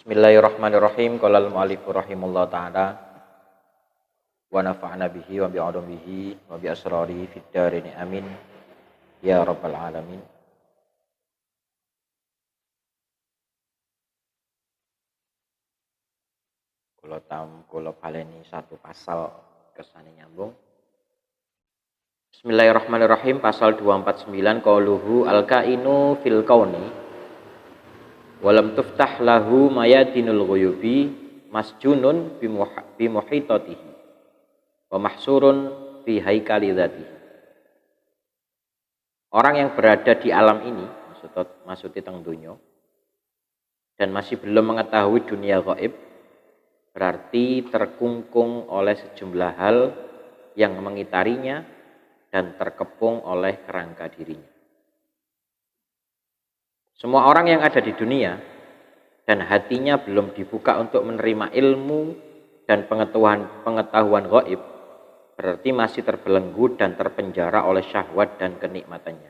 Bismillahirrahmanirrahim. Qala al-mu'allifu rahimahullah ta'ala wa nafa'na bihi wa bi'ulumihi wa bi asrarihi fid dharain amin ya rabbal alamin. Kula baleni satu pasal kesane nyambung. Bismillahirrahmanirrahim. Pasal 249 qauluhu al-kainu fil kauni walam tuftah lahu mayadinul ghuyubi masjunun bi muhitatihi wa mahsurun fi haikali dzatihi. Orang yang berada di alam ini, maksudnya teng dunya, dan masih belum mengetahui dunia gaib, berarti terkungkung oleh sejumlah hal yang mengitarinya dan terkepung oleh kerangka dirinya. Semua orang yang ada di dunia dan hatinya belum dibuka untuk menerima ilmu dan pengetahuan gaib, berarti masih terbelenggu dan terpenjara oleh syahwat dan kenikmatannya,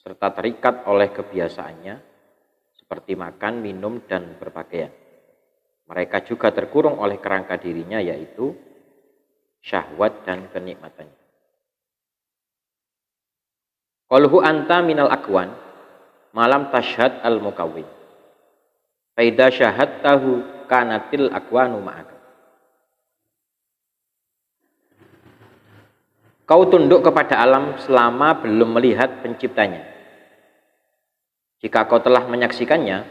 serta terikat oleh kebiasaannya seperti makan, minum, dan berpakaian. Mereka juga terkurung oleh kerangka dirinya, yaitu syahwat dan kenikmatannya. Qaluhu anta minal akwan malam tashhad al-mukawwin faida syahadtahu kanatil akwanu ma'aka. Kau tunduk kepada alam selama belum melihat penciptanya. Jika kau telah menyaksikannya,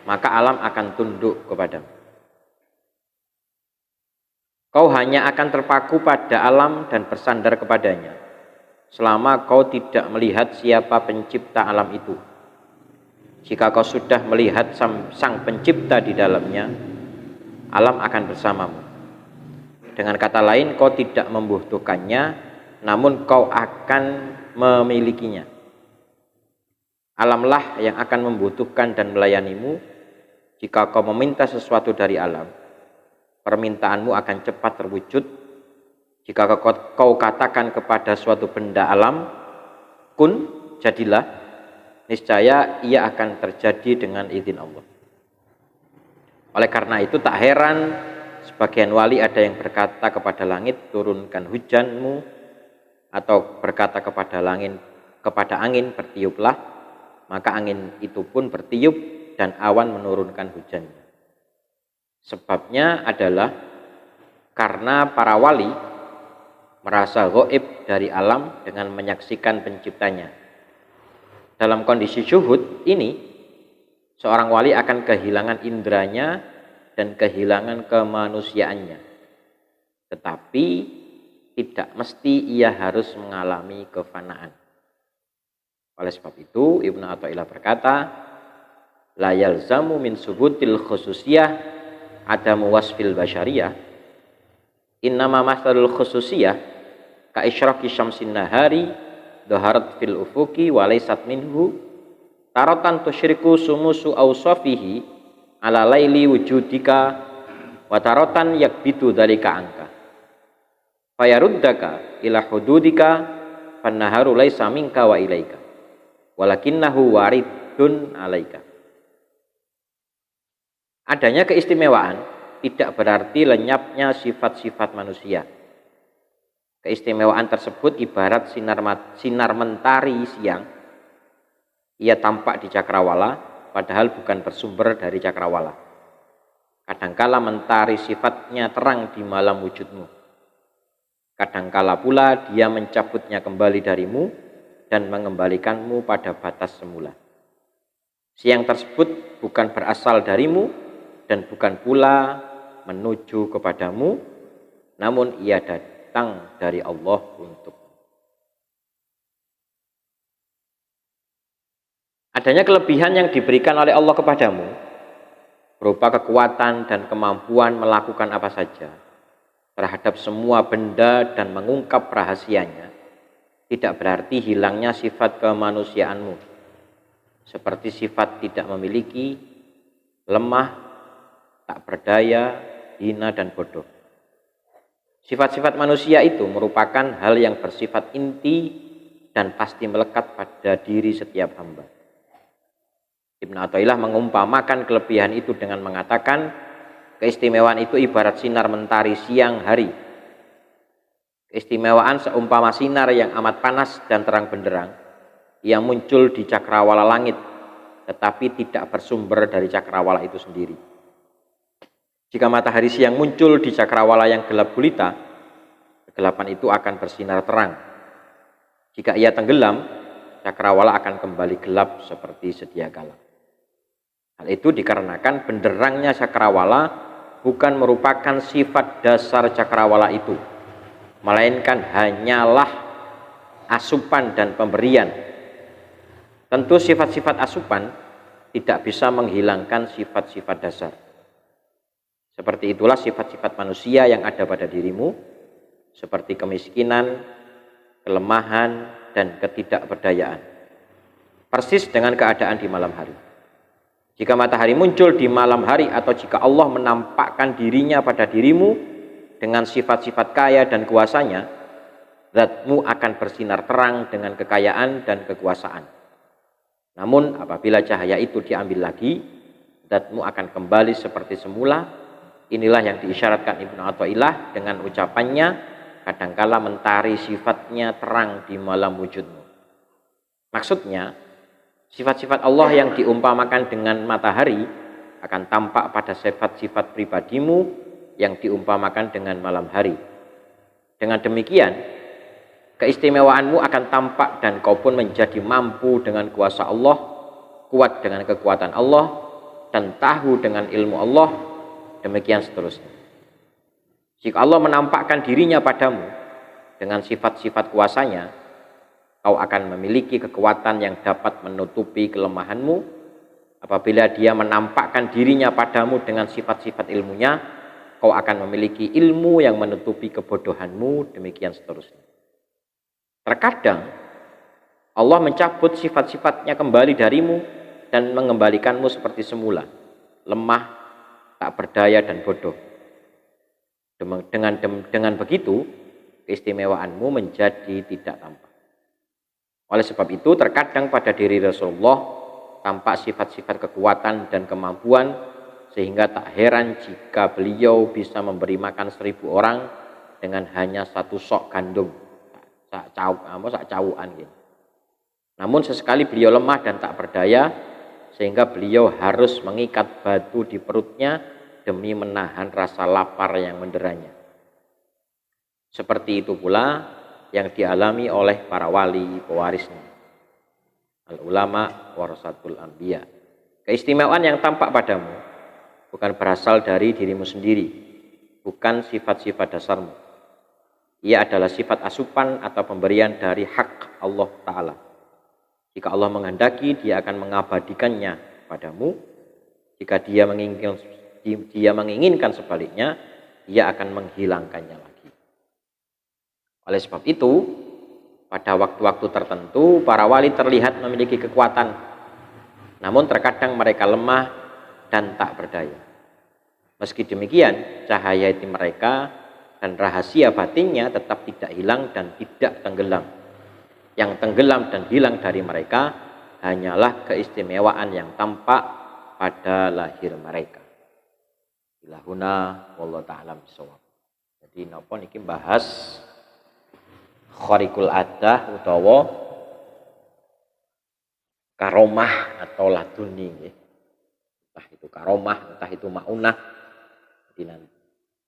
maka alam akan tunduk kepadamu. Kau hanya akan terpaku pada alam dan bersandar kepadanya selama kau tidak melihat siapa pencipta alam itu. Jika kau sudah melihat sang pencipta di dalamnya, alam akan bersamamu. Dengan kata lain, kau tidak membutuhkannya, namun kau akan memilikinya. Alamlah yang akan membutuhkan dan melayanimu. Jika kau meminta sesuatu dari alam, permintaanmu akan cepat terwujud. Jika kau katakan kepada suatu benda alam, kun, jadilah, niscaya ia akan terjadi dengan izin Allah. Oleh karena itu tak heran sebagian wali ada yang berkata kepada langit, turunkan hujanmu, atau berkata kepada angin, bertiuplah, maka angin itu pun bertiup dan awan menurunkan hujannya. Sebabnya adalah karena para wali merasa gaib dari alam dengan menyaksikan penciptanya. Dalam kondisi syuhud ini, seorang wali akan kehilangan indranya dan kehilangan kemanusiaannya. Tetapi tidak mesti ia harus mengalami kefanaan. Oleh sebab itu, Ibnu Athaillah berkata, la yalzamu min subutil khususiyah adamu wasfil basyariyah. Innama mathalul khususiyah ka isyraqi syamsin nahari dhaharat fil ufuki walaysat minhu taratan tusyriku sumusu awsafihi ala laili wujudika wa taratan yakbitu dzalika anka fayaruddaka ila hududika fannaharu laysa minka wa ilaika walakinnahu waridun alaika. Adanya keistimewaan tidak berarti lenyapnya sifat-sifat manusia. Keistimewaan tersebut ibarat sinar mentari siang. Ia tampak di cakrawala, padahal bukan bersumber dari cakrawala. Kadangkala mentari sifatnya terang di malam wujudmu. Kadangkala pula dia mencabutnya kembali darimu dan mengembalikanmu pada batas semula. Siang tersebut bukan berasal darimu dan bukan pula menuju kepadamu, namun ia datang dari Allah untuk. Adanya kelebihan yang diberikan oleh Allah kepadamu berupa kekuatan dan kemampuan melakukan apa saja terhadap semua benda dan mengungkap rahasianya, tidak berarti hilangnya sifat kemanusiaanmu, seperti sifat tidak memiliki, lemah, tak berdaya, hina, dan bodoh. Sifat-sifat manusia itu merupakan hal yang bersifat inti dan pasti melekat pada diri setiap hamba. Ibnu Athaillah mengumpamakan kelebihan itu dengan mengatakan keistimewaan itu ibarat sinar mentari siang hari. Keistimewaan seumpama sinar yang amat panas dan terang benderang yang muncul di cakrawala langit tetapi tidak bersumber dari cakrawala itu sendiri. Jika matahari siang muncul di cakrawala yang gelap gulita, kegelapan itu akan bersinar terang. Jika ia tenggelam, cakrawala akan kembali gelap seperti sedia kala. Hal itu dikarenakan benderangnya cakrawala bukan merupakan sifat dasar cakrawala itu, melainkan hanyalah asupan dan pemberian. Tentu sifat-sifat asupan tidak bisa menghilangkan sifat-sifat dasar. Seperti itulah sifat-sifat manusia yang ada pada dirimu, seperti kemiskinan, kelemahan, dan ketidakberdayaan. Persis dengan keadaan di malam hari. Jika matahari muncul di malam hari atau jika Allah menampakkan dirinya pada dirimu dengan sifat-sifat kaya dan kuasanya, zatmu akan bersinar terang dengan kekayaan dan kekuasaan. Namun apabila cahaya itu diambil lagi, zatmu akan kembali seperti semula. Inilah yang diisyaratkan Ibnu Athaillah dengan ucapannya, kadangkala mentari sifatnya terang di malam wujudmu. Maksudnya, sifat-sifat Allah yang diumpamakan dengan matahari akan tampak pada sifat-sifat pribadimu yang diumpamakan dengan malam hari. Dengan demikian, keistimewaanmu akan tampak dan kau pun menjadi mampu dengan kuasa Allah, kuat dengan kekuatan Allah, dan tahu dengan ilmu Allah, demikian seterusnya. Jika Allah menampakkan dirinya padamu dengan sifat-sifat kuasanya, kau akan memiliki kekuatan yang dapat menutupi kelemahanmu. Apabila dia menampakkan dirinya padamu dengan sifat-sifat ilmunya, kau akan memiliki ilmu yang menutupi kebodohanmu, demikian seterusnya. Terkadang Allah mencabut sifat-sifatnya kembali darimu dan mengembalikanmu seperti semula, lemah, tak berdaya dan bodoh. Dengan begitu, keistimewaanmu menjadi tidak tampak. Oleh sebab itu, terkadang pada diri Rasulullah tampak sifat-sifat kekuatan dan kemampuan, sehingga tak heran jika beliau bisa memberi makan 1000 orang dengan hanya 1 sok gandum, sak caukan gitu. Namun sesekali beliau lemah dan tak berdaya, sehingga beliau harus mengikat batu di perutnya demi menahan rasa lapar yang menderanya. Seperti itu pula yang dialami oleh para wali pewarisnya. Al-ulama warasatul anbiya. Keistimewaan yang tampak padamu bukan berasal dari dirimu sendiri, bukan sifat-sifat dasarmu. Ia adalah sifat asupan atau pemberian dari hak Allah Ta'ala. Jika Allah menghendaki, dia akan mengabadikannya padamu. Jika dia menginginkan sebaliknya, dia akan menghilangkannya lagi. Oleh sebab itu, pada waktu-waktu tertentu, para wali terlihat memiliki kekuatan. Namun terkadang mereka lemah dan tak berdaya. Meski demikian, cahaya hati mereka dan rahasia batinnya tetap tidak hilang dan tidak tenggelam. Yang tenggelam dan hilang dari mereka hanyalah keistimewaan yang tampak pada lahir mereka. Ilahuna wallahu ta'ala bisawab. Jadi napa niki bahas khariqul adah utawa karomah atau laduni nggih. Entah itu karomah, entah itu maunah.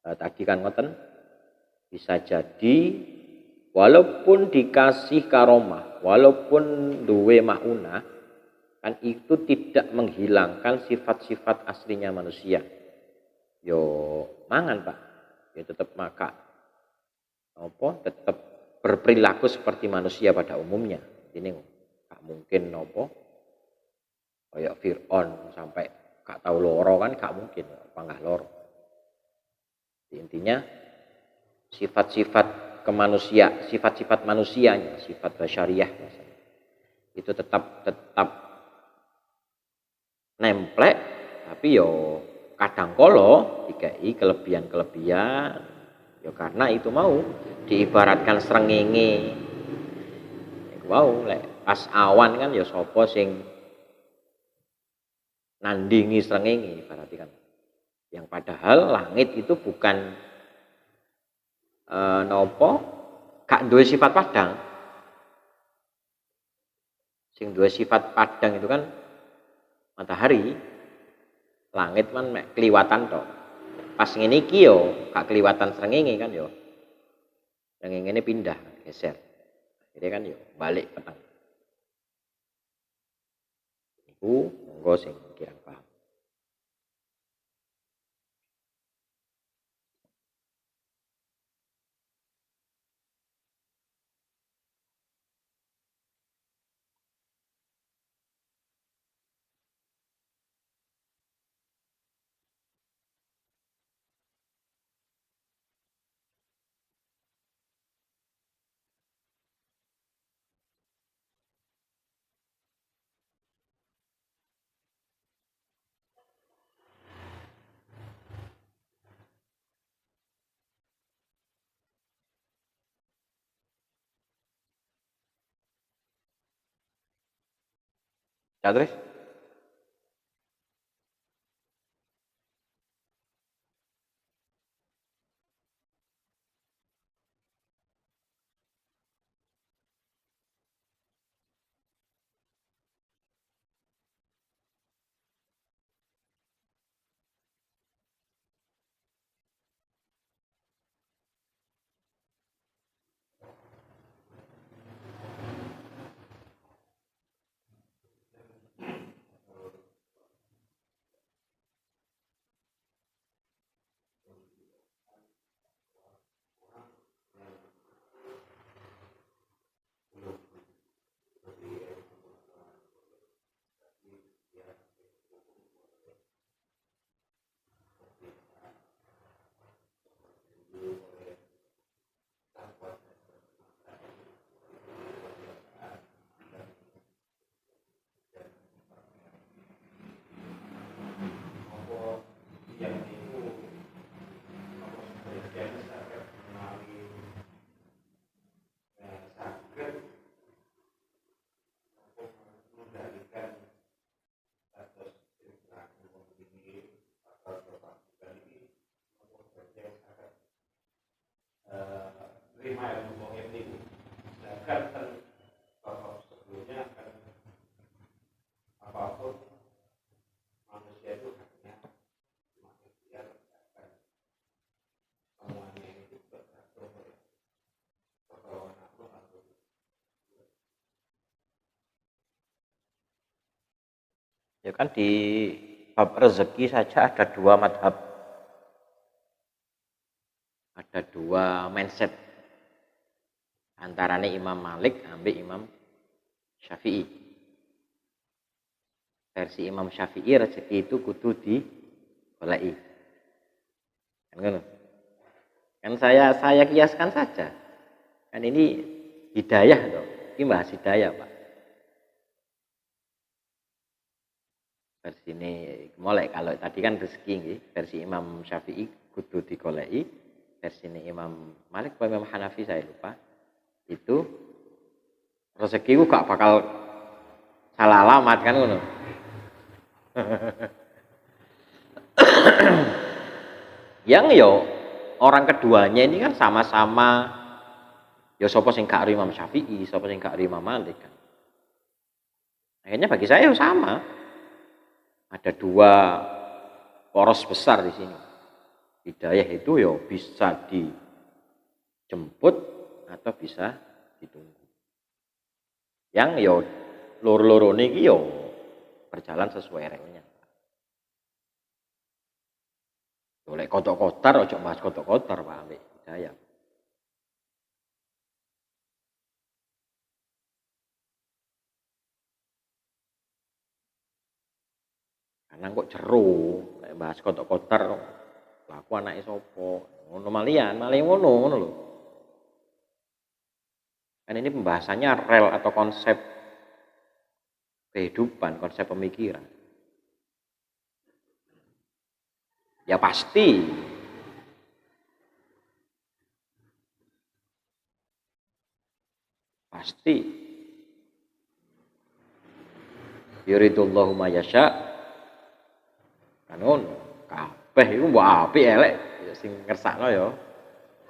Tadi kan ngoten, bisa jadi walaupun dikasih karomah, walaupun duwe maunah, kan itu tidak menghilangkan sifat-sifat aslinya manusia. Yo mangan Pak, ya tetap maka tetap berperilaku seperti manusia pada umumnya. Ini gak mungkin kayak Fir'aun sampai gak tahu loro kan, gak mungkin, apa nggak loro. Intinya sifat-sifat kemanusia, sifat-sifat manusianya, sifat basyariah itu tetap nemplek, tapi yo kadang kala dikai kelebihan yo karena itu mau diibaratkan srengenge. Iku wow lek pas awan kan ya sapa sing nandingi srengenge berarti kan. Yang padahal langit itu bukan nopo gak duwe sifat padang. Sing duwe sifat padang itu kan matahari. Langit kan mek kliwatan tok. Pas ngene iki yo gak kliwatan srengenge kan yo. Srengenge ini pindah, geser. Jadi kan yo balik petang. Iku monggo sing kirang paham. Ya terus ya kan di bab rezeki saja ada dua madhab, ada dua mindset antaranya Imam Malik ambek Imam Syafi'i. Versi Imam Syafi'i rezeki itu kudu digoleki. Kan, kan saya kiaskan saja. Kan ini hidayah toh. Ini bahas hidayah, Pak. Versi ini mulai kalau tadi kan rezeki nggih, versi Imam Syafi'i kudu digoleki, versi ini Imam Malik atau Imam Hanafi saya lupa. Itu rezeki ku gak bakal salah alamat kan ngono. Yang yo orang keduanya ini kan sama-sama yo sapa sing gak Imam Syafi'i, sapa sing gak Imam Malik kan. Akhirnya bagi saya sama. Ada dua poros besar di sini. Hidayah itu yo bisa dijemput atau bisa ditunggu. Yang yo loro-loro niki yo berjalan sesuai remnya. Oleh kotor-kotor ojo bahas kotor-kotor Pak ambek hidayah. Karena kok jero, bahas kotor-kotor, laku anake sapa, ngono malian, malah ngono lho. Kan ini pembahasannya rel atau konsep kehidupan, konsep pemikiran. Ya pasti. Pasti. Yuridullahu ma yasha Kan ngono. Kabeh iku mbok apik elek sing ngersakno ya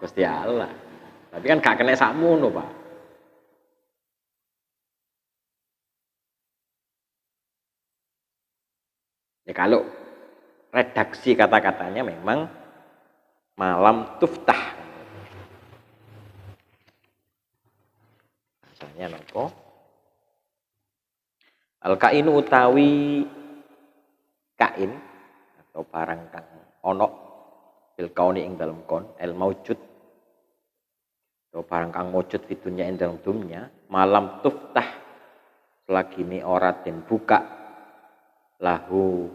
Gusti Allah. Tapi kan gak kena sakmono, Pak. Ya kalau redaksi kata-katanya memang malam tuftah. Asalnya nopo? Al-kainu utawi kain atau barang kang ono bil kauni ing dalam kon el maujud atau barang kang maujud fitunya ing dalam dunya malam tuftah selagi ini ora den buka lahu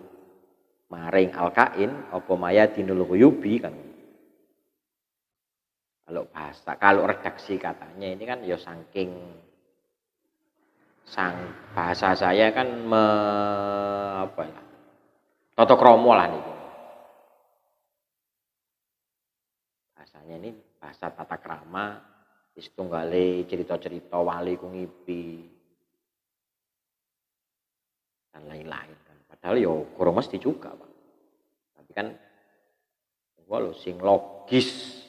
maring al kain apa maya dinul ghuyubi kan. Kalau redaksi katanya ini kan ya saking bahasa saya kan apa ya, toto kromo lah nih. Bahasanya ini bahasa tata krama, itunggale cerita-cerita wali ku ngipi dan lain-lain kan. Padahal yo kurang mesti juga, Pak. Tapi kan walau sing logis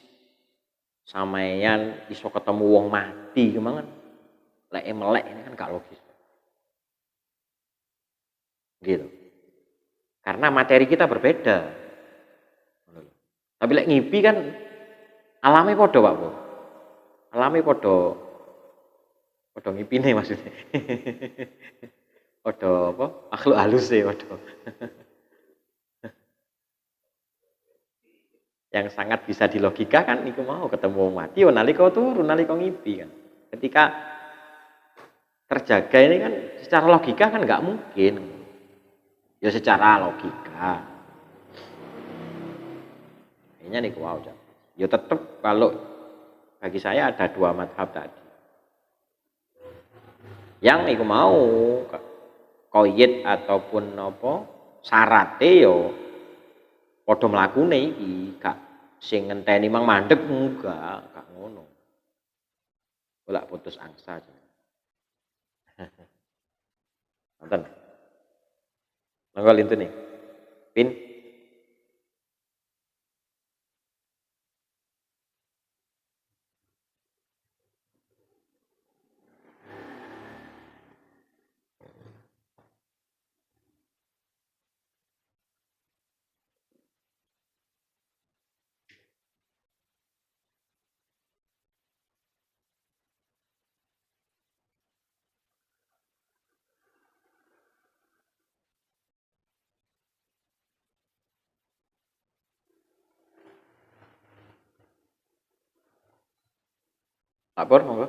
sampeyan iso ketemu wong mati kemangan lek melek ini kan gak logis. Gitu. Karena materi kita berbeda. Tapi lek ngipi kan alame padha, Pak, Bu. Alame padha ngipine maksudnya. Padha apa? Makhluk halus e padha. Yang sangat bisa dilogikakan iku mau ketemu wong mati yo nalika turu nalika ngipi kan. Ketika terjaga ini kan secara logika kan nggak mungkin. Ya secara logika. Kayaknya nih wow. Ya tetap kalau bagi saya ada dua madhab tadi. Yang iku mau koyit ataupun apa syarate yo padha mlakune iki gak sing ngenteni mang mandeg enggak, gak ngono. Ora putus asa. Nonton. Nongol itu nih. Pin. Lapor monggo.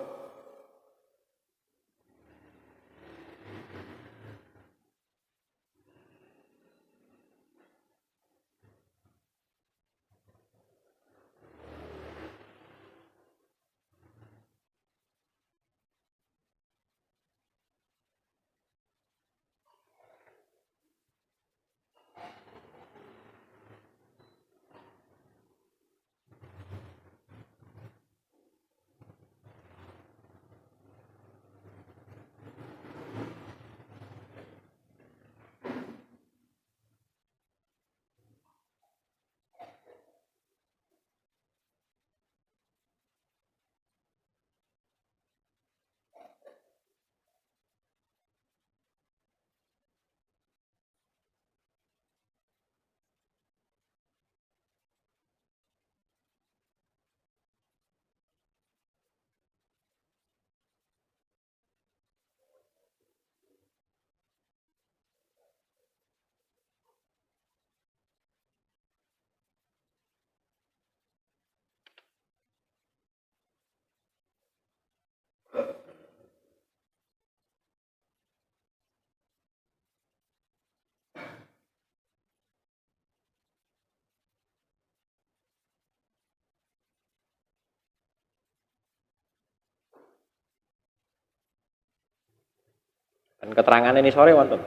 Dan keterangan ini sore wonten.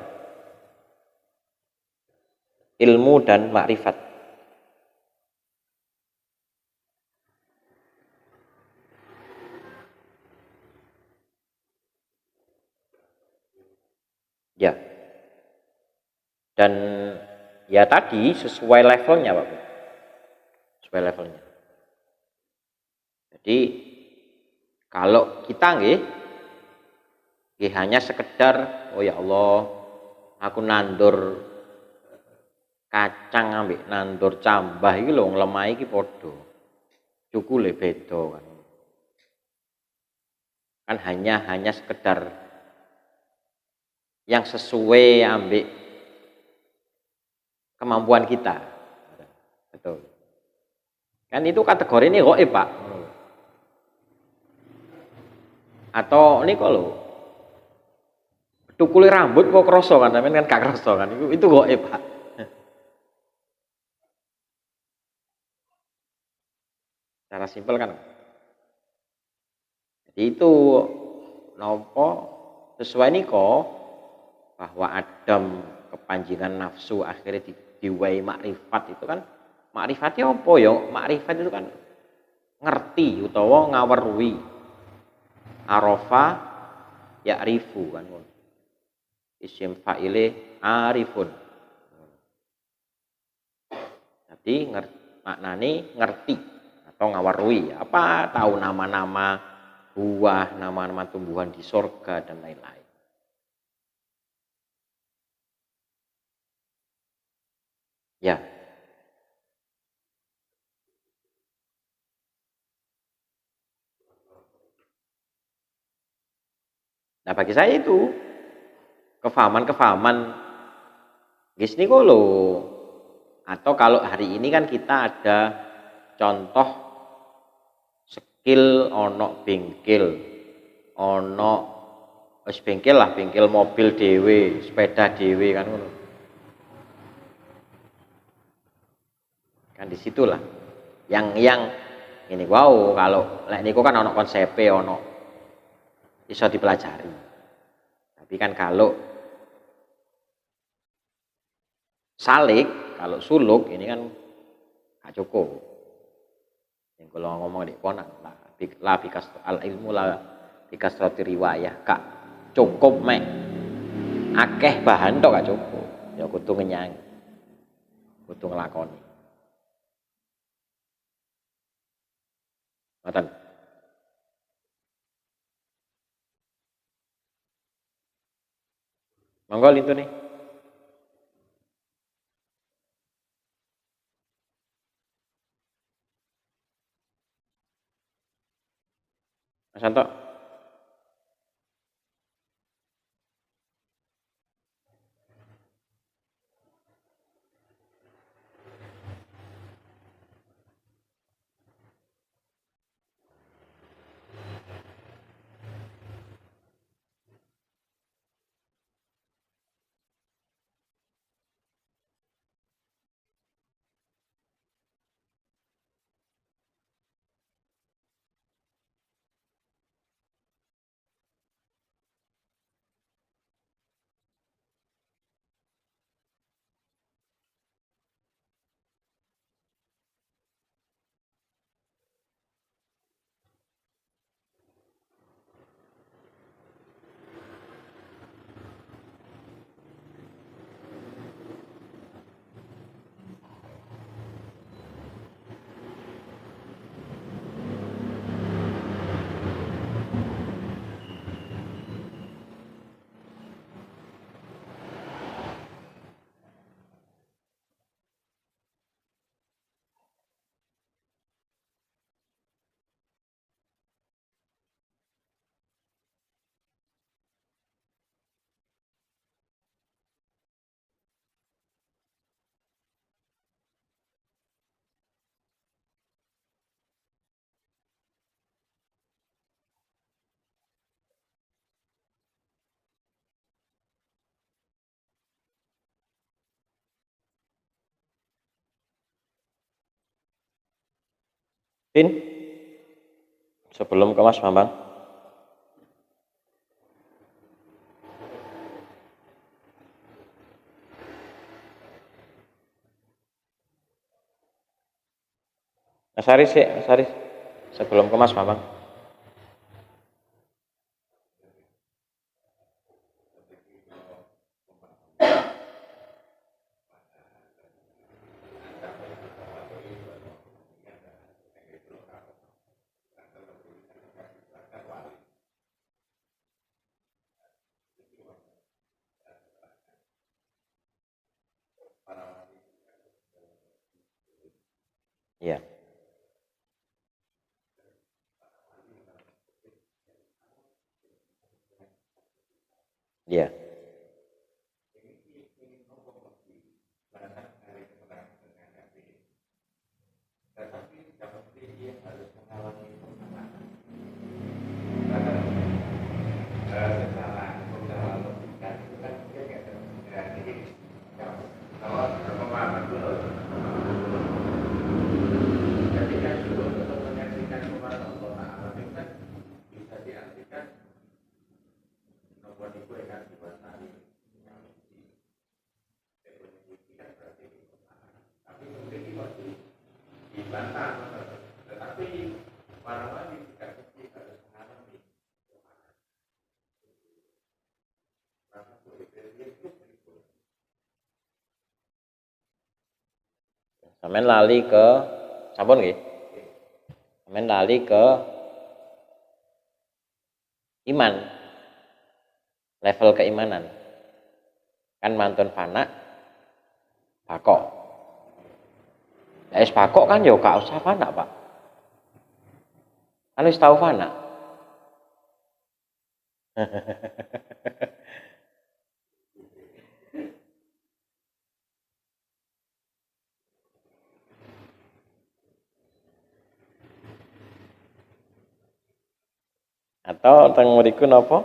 Ilmu dan makrifat. Ya. Dan Ya tadi sesuai levelnya Pak. Sesuai levelnya. Jadi kalau kita nggih hanya sekedar oh ya Allah aku nandur kacang ambek nandur cambah iki lho nglemah iki padha. Cukule beda kan. Kan hanya sekedar yang sesuai ambek kemampuan kita. Betul. Kan itu kategori ini gaib, Pak. Atau ini kalau tukuli rambut kok kroso kan, tapi kan gak kroso kan. Itu gaib, Pak. Cara simpel kan. Jadi itu nopo sesuai niko bahwa Adam kepanjingan nafsu akhirnya diwai makrifat itu kan makrifatnya apa ya? Makrifat itu kan ngerti utawa ngawerui arafa ya'rifu kan isim fa'ile arifun jadi maknane ngerti atau ngawerui apa tahu nama-nama buah nama-nama tumbuhan di surga dan lain-lain. Ya. Nah bagi saya itu kefahaman gis niku lho. Atau kalau hari ini kan kita ada contoh skill ono bengkel, ono wis bengkel lah, bengkel mobil dhewe, sepeda dhewe kan ngono. Kan disitulah yang ini wow kalau lek niku kan ono konsepe ono iso dipelajari. Tapi kan kalau salik, kalau suluk ini kan gak cukup. Yang kalau ngomong di ponak la bikas al ilmu la bikas roti riwayah kak cukup mek akeh bahan tok gak cukup. Ya kudu ngenyang. Kudu nglakoni. Ngoten. Monggo lintu nih. Mas Santo. Tin sebelum ke Mas Bambang. Mas Haris sih, Mas Haris. Sebelum ke Mas Bambang. Ya. Ya. Sampeyan lali ke sampun nggih. Sampeyan lali ke iman. Level keimanan. Kan mantun fana bakok. Es bakok kan ya gak usah fana, Pak. Kan wis tau fana. Atau teng mriku napa?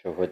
Syuhud.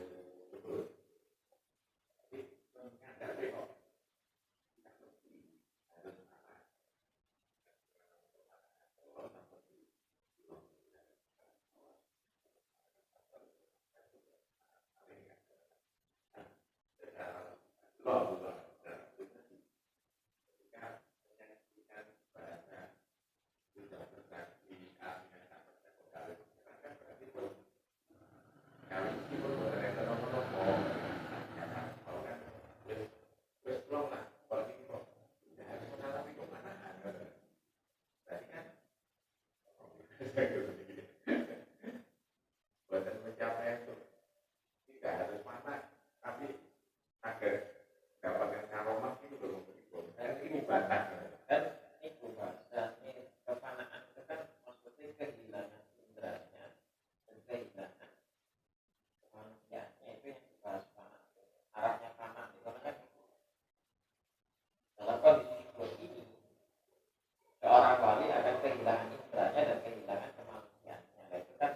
Seorang wali akan kehilangan indranya dan kehilangan kemanusiaannya. Nah, itu kan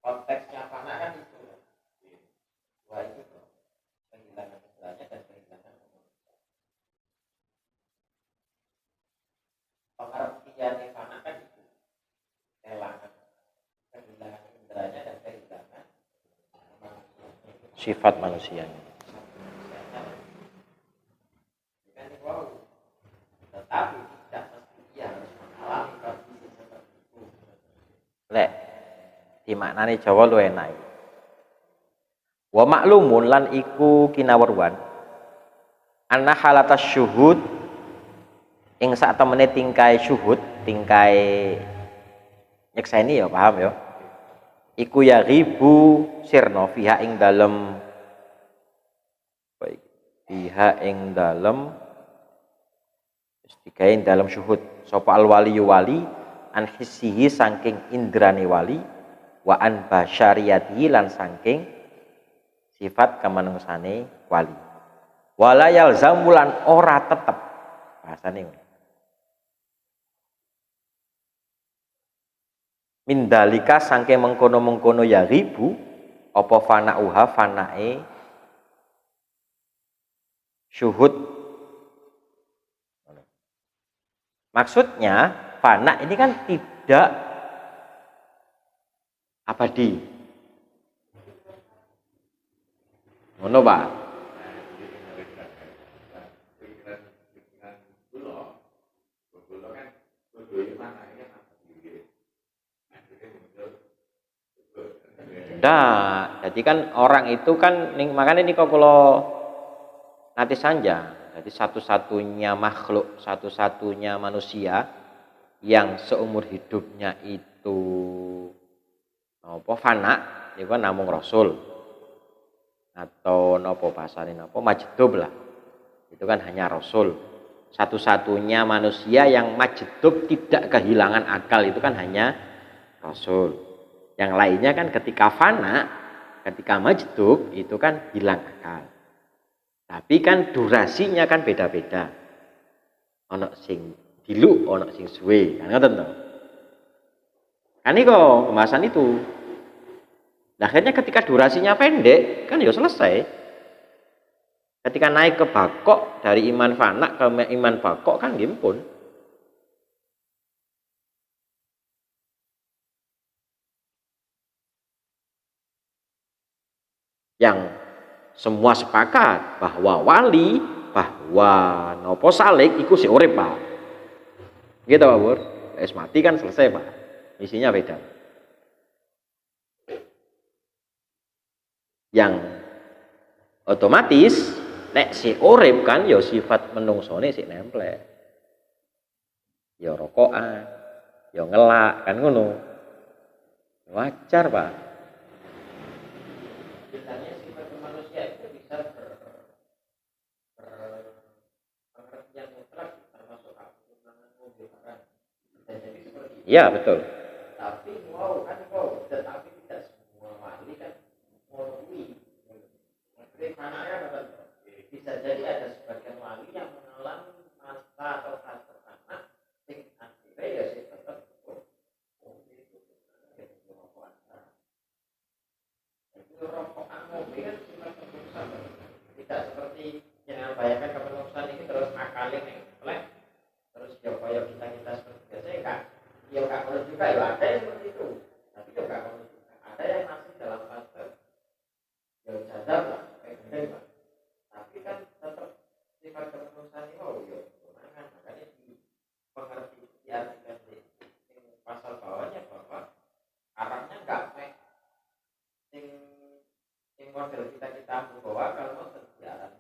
konteksnya fana kan itu. Dua itu kehilangan indranya dan kehilangan kemanusiaan. Pengertian fana kan itu kehilangan indranya dan kehilangan sifat manusianya. Tetapi tidak mesti dia harus mengalami kondisi seperti itu. Lek dimaknani Jawa lu enak. Wa maklumun lan iku kinawerwan anna halatas syuhud ing sak temene tingkai syuhud, tingkai nyekseni ya paham ya. Iku ya ribu sirno fiha ing dalem baik fiha ing dalem digawe dalam syuhud sapa al wali wali an hissihi saking indrane wali wa an basyariyatihi lan saking sifat kamanungsane wali wala yalzamu lan ora tetep bahasane Mindalika sangke mengkono-mengkono ya ribu apa fana'uha fanae syuhud. Maksudnya fana ini kan tidak abadi. Ngono, Pak. Nah, jadi kan orang itu kan makanya ini kok kalau nanti saja, jadi satu-satunya makhluk, satu-satunya manusia yang seumur hidupnya itu apa fana, itu kan namung rasul atau nopo bahasane nopo majdub lah. Itu kan hanya rasul. Satu-satunya manusia yang majdub tidak kehilangan akal itu kan hanya rasul. Yang lainnya kan ketika fana, ketika majdub itu kan hilang akal. Tapi kan durasinya kan beda-beda. Ono sing dilu, ono sing suwe. Kan ngoten to. Kan kok pembahasan itu. Nah, akhirnya ketika durasinya pendek, kan ya selesai. Ketika naik ke bakok dari iman fana ke iman bakok kan gimpun. Yang semua sepakat bahwa wali, bahwa nopo salik iku si urip, Pak. Gitu, Pak Bur. Es mati kan selesai, Pak. Isinya beda. Yang otomatis nek si urip kan ya sifat menungsone sik nemplek. Ya rokokan, ya ngelak kan ngono. Wajar, Pak. Biasanya sifat manusia itu bisa pengertian mutlak termasuk keutamaan kebenaran. Bisa jadi seperti itu. Iya, betul. Tapi tetapi tidak semua wali kan mengakui. Makanya bisa jadi ada sebagian wali yang mengalami masa atau fase anak sing akhirnya ya sih tetap rokokan mobil kan sifat keputusan, tidak seperti yang bayangkan keputusan ini terus akalin yang plek terus ya kayak kita seperti biasa ya kak, ya kak perlu juga ya ada yang seperti itu, tapi ya kak perlu juga ada yang masih dalam fase ya sadar lah kayak gini Pak, tapi kan tetap sifat keputusan ini oh ya gimana, makanya di pengerti diartikan di pasal bawahnya bahwa arahnya enggak kayak yang model kita membawa kalau sejarah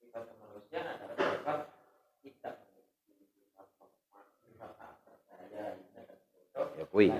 sifat kemanusiaan adalah sifat tidak memiliki sifat tak berdaya, ya kui